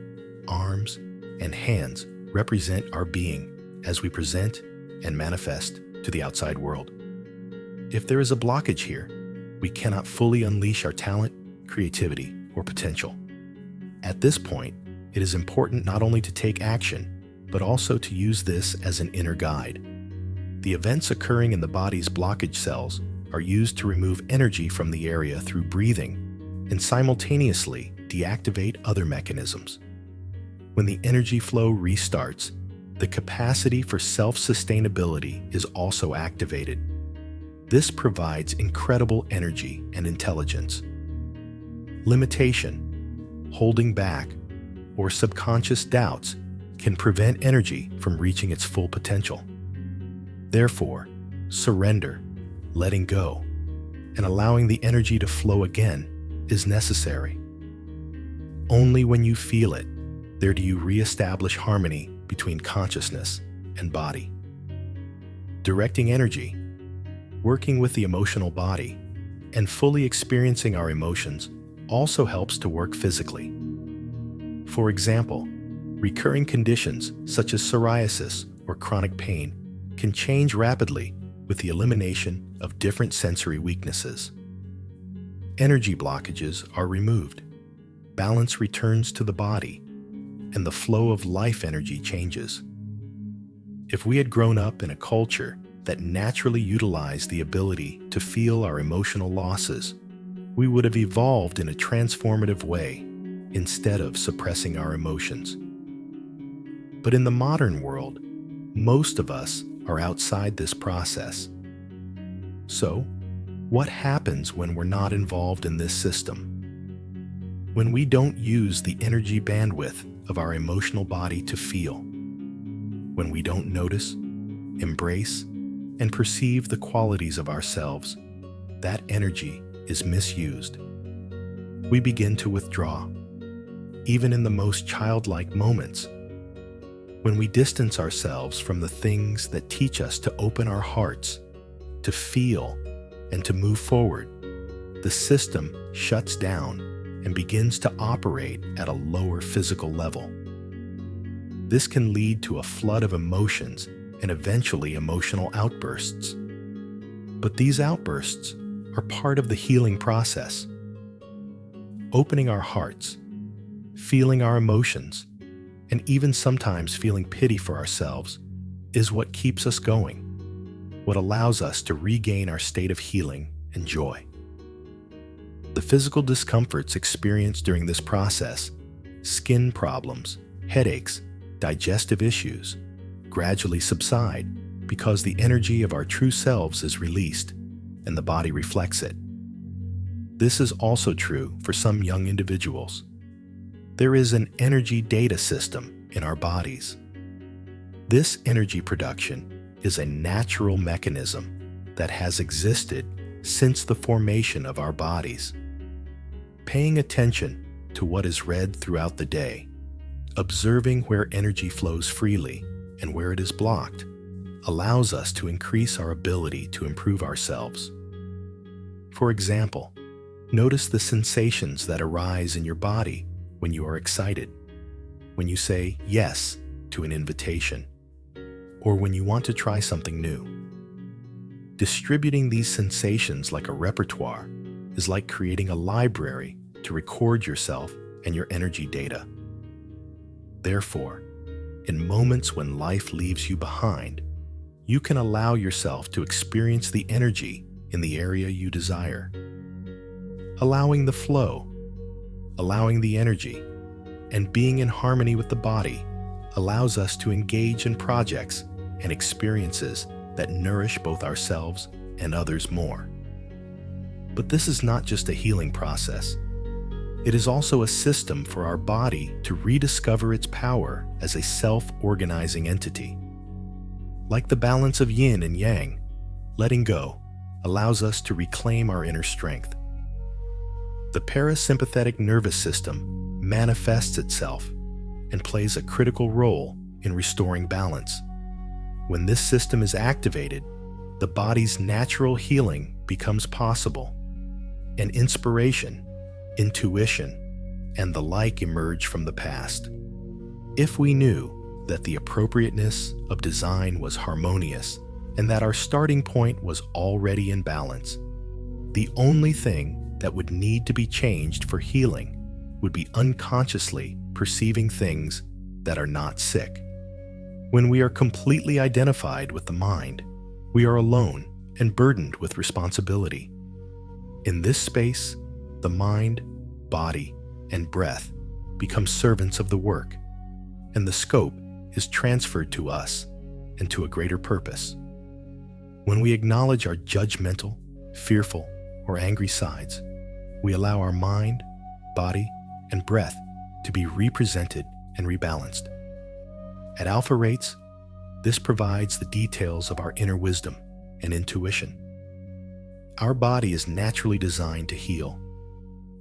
arms, and hands represent our being, as we present and manifest to the outside world. If there is a blockage here, we cannot fully unleash our talent, creativity, or potential. At this point, it is important not only to take action, but also to use this as an inner guide. The events occurring in the body's blockage cells are used to remove energy from the area through breathing and simultaneously deactivate other mechanisms. When the energy flow restarts, the capacity for self-sustainability is also activated. This provides incredible energy and intelligence. Limitation, holding back, or subconscious doubts can prevent energy from reaching its full potential. Therefore, surrender, letting go, and allowing the energy to flow again is necessary. Only when you feel it, there do you reestablish harmony between consciousness and body. Directing energy, working with the emotional body, and fully experiencing our emotions also helps to work physically. For example, recurring conditions such as psoriasis or chronic pain can change rapidly with the elimination of different sensory weaknesses. Energy blockages are removed, balance returns to the body, and the flow of life energy changes. If we had grown up in a culture that naturally utilized the ability to feel our emotional losses, we would have evolved in a transformative way instead of suppressing our emotions. But in the modern world, most of us are outside this process. So, what happens when we're not involved in this system? When we don't use the energy bandwidth of our emotional body to feel, when we don't notice, embrace, and perceive the qualities of ourselves, that energy is misused. We begin to withdraw, even in the most childlike moments. When we distance ourselves from the things that teach us to open our hearts, to feel, and to move forward, the system shuts down and begins to operate at a lower physical level. This can lead to a flood of emotions and eventually emotional outbursts. But these outbursts are part of the healing process. Opening our hearts, feeling our emotions, and even sometimes feeling pity for ourselves is what keeps us going, what allows us to regain our state of healing and joy. The physical discomforts experienced during this process, skin problems, headaches, digestive issues, gradually subside because the energy of our true selves is released and the body reflects it. This is also true for some young individuals. There is an energy data system in our bodies. This energy production is a natural mechanism that has existed since the formation of our bodies. Paying attention to what is read throughout the day, observing where energy flows freely and where it is blocked, allows us to increase our ability to improve ourselves. For example, notice the sensations that arise in your body when you are excited, when you say yes to an invitation, or when you want to try something new. Distributing these sensations like a repertoire is like creating a library to record yourself and your energy data. Therefore, in moments when life leaves you behind, you can allow yourself to experience the energy in the area you desire. Allowing the flow, allowing the energy, and being in harmony with the body allows us to engage in projects and experiences that nourish both ourselves and others more. But this is not just a healing process. It is also a system for our body to rediscover its power as a self-organizing entity. Like the balance of yin and yang, letting go allows us to reclaim our inner strength. The parasympathetic nervous system manifests itself and plays a critical role in restoring balance. When this system is activated, the body's natural healing becomes possible, and inspiration, intuition, and the like emerge from the past. If we knew that the appropriateness of design was harmonious and that our starting point was already in balance. The only thing that would need to be changed for healing would be unconsciously perceiving things that are not sick. When we are completely identified with the mind, we are alone and burdened with responsibility. In this space, the mind, body, and breath become servants of the work, and the scope is transferred to us and to a greater purpose. When we acknowledge our judgmental, fearful, or angry sides, we allow our mind, body, and breath to be represented and rebalanced. At alpha rates, this provides the details of our inner wisdom and intuition. Our body is naturally designed to heal.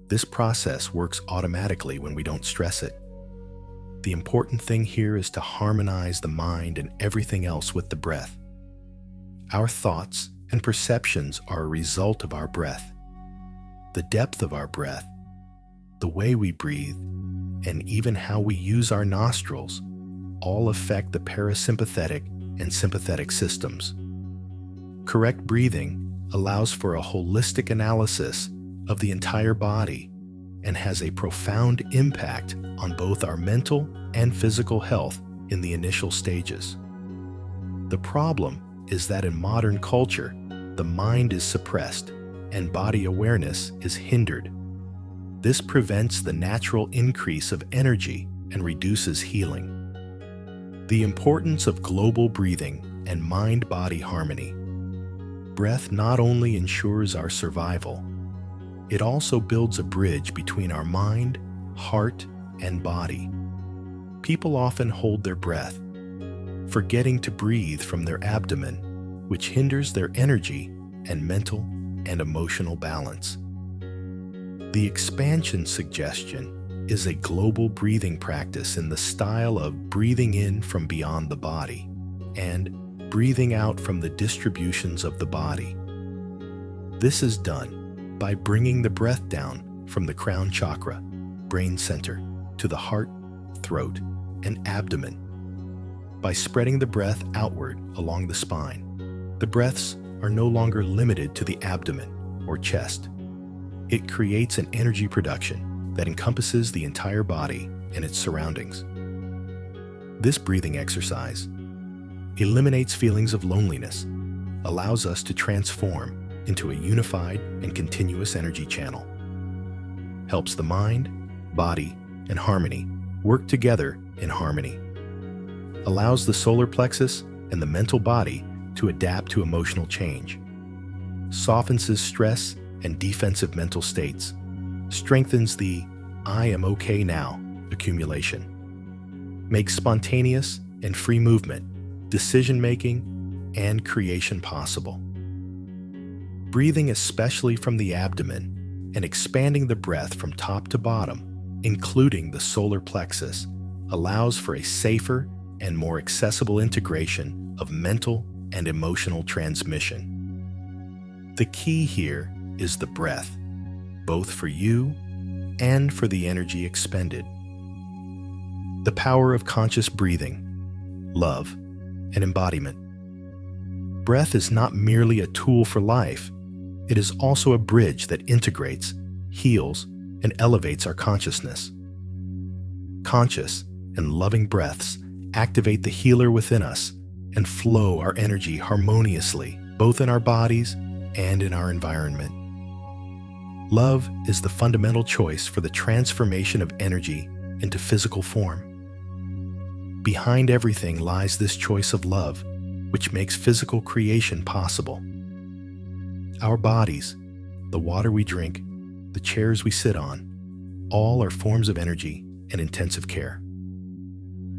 This process works automatically when we don't stress it. The important thing here is to harmonize the mind and everything else with the breath. Our thoughts and perceptions are a result of our breath. The depth of our breath, the way we breathe, and even how we use our nostrils all affect the parasympathetic and sympathetic systems. Correct breathing allows for a holistic analysis of the entire body and has a profound impact on both our mental and physical health in the initial stages. The problem is that in modern culture, the mind is suppressed and body awareness is hindered. This prevents the natural increase of energy and reduces healing. The importance of global breathing and mind-body harmony. Breath not only ensures our survival, it also builds a bridge between our mind, heart, and body. People often hold their breath, forgetting to breathe from their abdomen, which hinders their energy and mental and emotional balance. The expansion suggestion is a global breathing practice in the style of breathing in from beyond the body and breathing out from the distributions of the body. This is done by bringing the breath down from the crown chakra, brain center, to the heart, throat, and abdomen. By spreading the breath outward along the spine, the breaths are no longer limited to the abdomen or chest. It creates an energy production that encompasses the entire body and its surroundings. This breathing exercise eliminates feelings of loneliness, allows us to transform into a unified and continuous energy channel, helps the mind, body, and harmony work together in harmony, allows the solar plexus and the mental body to adapt to emotional change, softens stress and defensive mental states, strengthens the "I am okay now" accumulation, makes spontaneous and free movement, decision-making, and creation possible. Breathing especially from the abdomen and expanding the breath from top to bottom, including the solar plexus, allows for a safer and more accessible integration of mental and emotional transmission. The key here is the breath, both for you and for the energy expended. The power of conscious breathing, love, and embodiment. Breath is not merely a tool for life, it is also a bridge that integrates, heals, and elevates our consciousness. Conscious and loving breaths activate the healer within us and flow our energy harmoniously, both in our bodies and in our environment. Love is the fundamental choice for the transformation of energy into physical form. Behind everything lies this choice of love, which makes physical creation possible. Our bodies, the water we drink, the chairs we sit on, all are forms of energy and intensive care.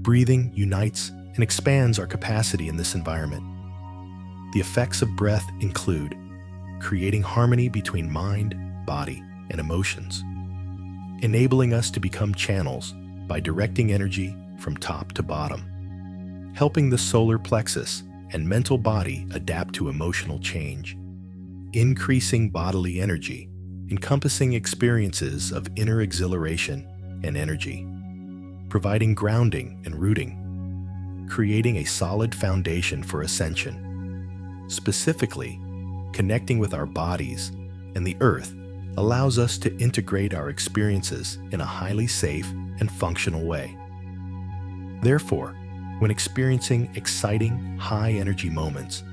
Breathing unites and expands our capacity in this environment. The effects of breath include creating harmony between mind, body, and emotions, enabling us to become channels by directing energy from top to bottom, helping the solar plexus and mental body adapt to emotional change, increasing bodily energy, encompassing experiences of inner exhilaration and energy, providing grounding and rooting, creating a solid foundation for ascension. Specifically, connecting with our bodies and the earth allows us to integrate our experiences in a highly safe and functional way. Therefore, when experiencing exciting, high-energy moments,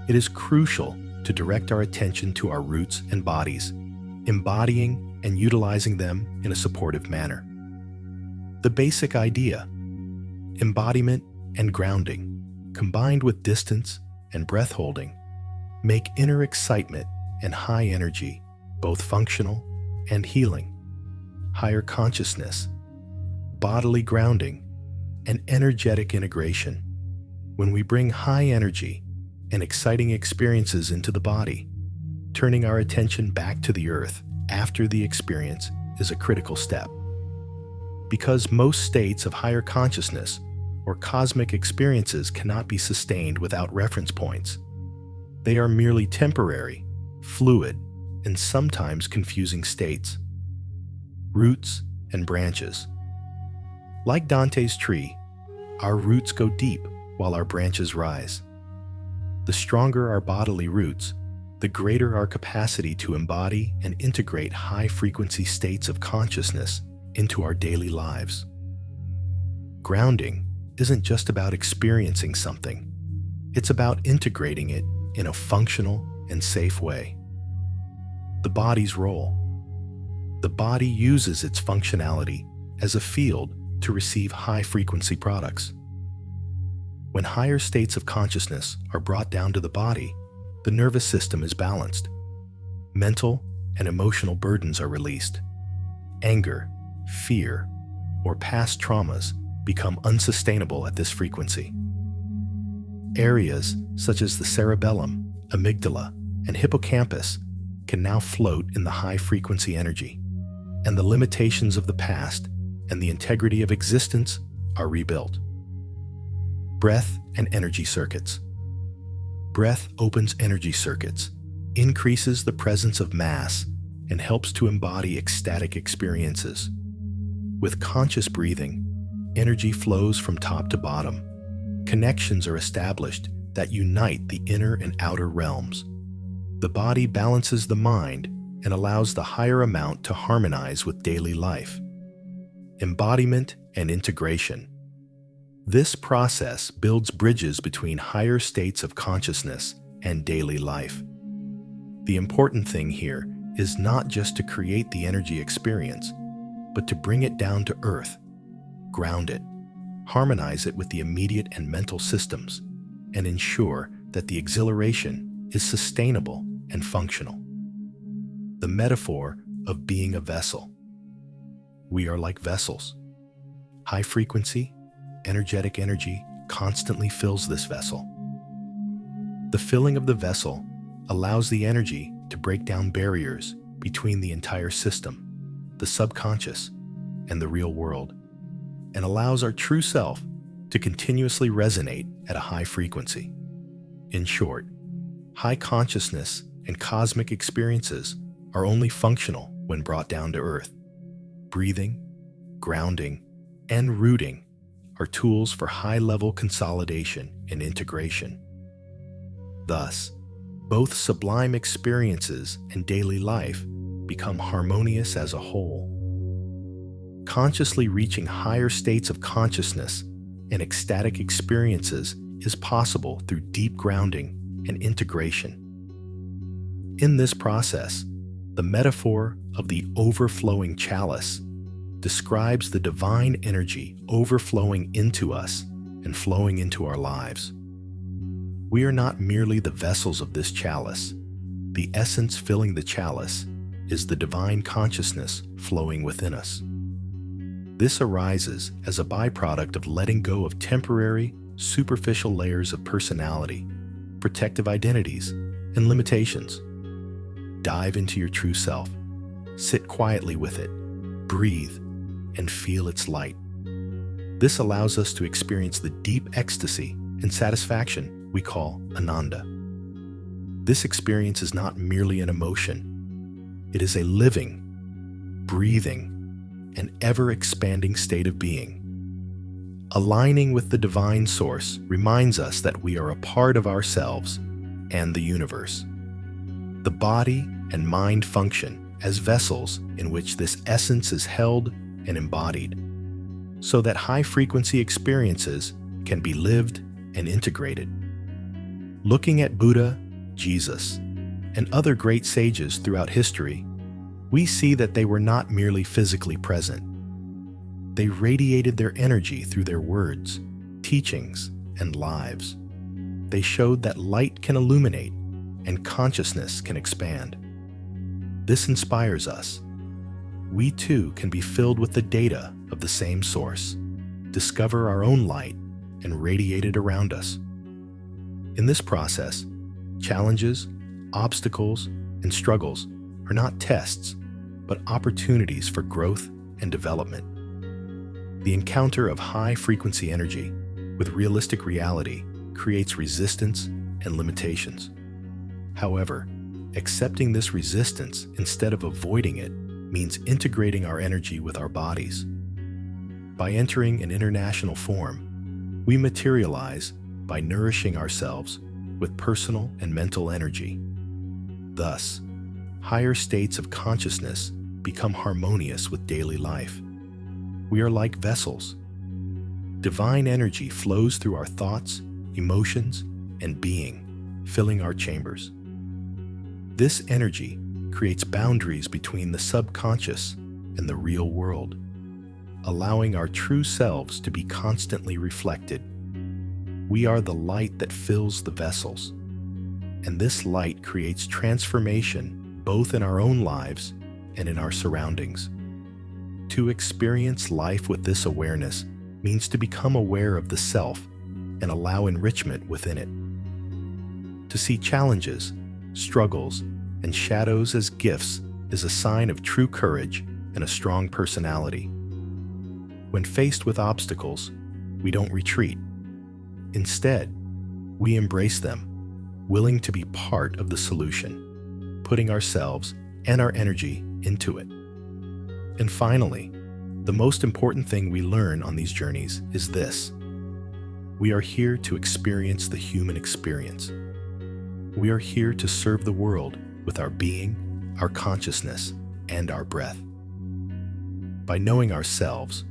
it is crucial to direct our attention to our roots and bodies, embodying and utilizing them in a supportive manner. The basic idea: embodiment and grounding, combined with distance and breath holding, make inner excitement and high energy both functional and healing. Higher consciousness, bodily grounding, and energetic integration. When we bring high energy and exciting experiences into the body, turning our attention back to the earth after the experience is a critical step. Because most states of higher consciousness or cosmic experiences cannot be sustained without reference points. They are merely temporary, fluid, and sometimes confusing states. Roots and branches. Like Dante's tree, our roots go deep while our branches rise. The stronger our bodily roots, the greater our capacity to embody and integrate high-frequency states of consciousness into our daily lives. Grounding isn't just about experiencing something. It's about integrating it in a functional and safe way. The body's role. The body uses its functionality as a field to receive high-frequency products. When higher states of consciousness are brought down to the body, the nervous system is balanced. Mental and emotional burdens are released. Anger, fear, or past traumas become unsustainable at this frequency. Areas such as the cerebellum, amygdala, and hippocampus can now float in the high-frequency energy, and the limitations of the past and the integrity of existence are rebuilt. Breath and energy circuits. Breath opens energy circuits, increases the presence of mass, and helps to embody ecstatic experiences. With conscious breathing, energy flows from top to bottom. Connections are established that unite the inner and outer realms. The body balances the mind and allows the higher amount to harmonize with daily life. Embodiment and integration. This process builds bridges between higher states of consciousness and daily life. The important thing here is not just to create the energy experience, but to bring it down to earth, ground it, harmonize it with the immediate and mental systems, and ensure that the exhilaration is sustainable and functional. The metaphor of being a vessel. We are like vessels. High frequency, energetic energy constantly fills this vessel. The filling of the vessel allows the energy to break down barriers between the entire system, the subconscious, and the real world, and allows our true self to continuously resonate at a high frequency. In short, high consciousness and cosmic experiences are only functional when brought down to earth. Breathing, grounding, and rooting are tools for high-level consolidation and integration. Thus, both sublime experiences and daily life become harmonious as a whole. Consciously reaching higher states of consciousness and ecstatic experiences is possible through deep grounding and integration. In this process, the metaphor of the overflowing chalice describes the divine energy overflowing into us and flowing into our lives. We are not merely the vessels of this chalice. The essence filling the chalice is the divine consciousness flowing within us. This arises as a byproduct of letting go of temporary, superficial layers of personality, protective identities, and limitations. Dive into your true self. Sit quietly with it, breathe, and feel its light. This allows us to experience the deep ecstasy and satisfaction we call Ananda. This experience is not merely an emotion. It is a living, breathing, and ever-expanding state of being. Aligning with the divine source reminds us that we are a part of ourselves and the universe. The body and mind function as vessels in which this essence is held and embodied, so that high-frequency experiences can be lived and integrated. Looking at Buddha, Jesus, and other great sages throughout history, we see that they were not merely physically present. They radiated their energy through their words, teachings, and lives. They showed that light can illuminate and consciousness can expand. This inspires us. We too can be filled with the data of the same source, discover our own light, and radiate it around us. In this process, challenges, obstacles, and struggles are not tests, but opportunities for growth and development. The encounter of high-frequency energy with realistic reality creates resistance and limitations. However, accepting this resistance instead of avoiding it means integrating our energy with our bodies. By entering an international form, we materialize by nourishing ourselves with personal and mental energy. Thus, higher states of consciousness become harmonious with daily life. We are like vessels. Divine energy flows through our thoughts, emotions, and being, filling our chambers. This energy creates boundaries between the subconscious and the real world, allowing our true selves to be constantly reflected. We are the light that fills the vessels, and this light creates transformation both in our own lives and in our surroundings. To experience life with this awareness means to become aware of the self and allow enrichment within it. To see challenges, struggles, and shadows as gifts is a sign of true courage and a strong personality. When faced with obstacles, we don't retreat. Instead, we embrace them, willing to be part of the solution, putting ourselves and our energy into it. And finally, the most important thing we learn on these journeys is this: we are here to experience the human experience. We are here to serve the world with our being, our consciousness, and our breath. By knowing ourselves,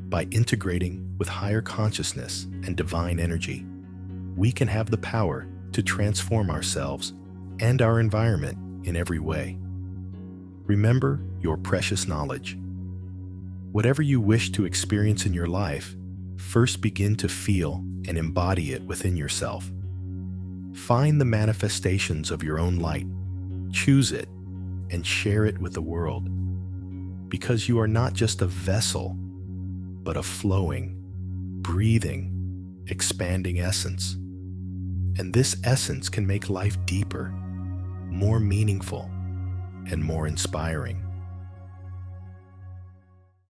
by integrating with higher consciousness and divine energy, we can have the power to transform ourselves and our environment in every way. Remember your precious knowledge. Whatever you wish to experience in your life, first begin to feel and embody it within yourself. Find the manifestations of your own light, choose it, and share it with the world. Because you are not just a vessel, but a flowing, breathing, expanding essence. And this essence can make life deeper, more meaningful, and more inspiring.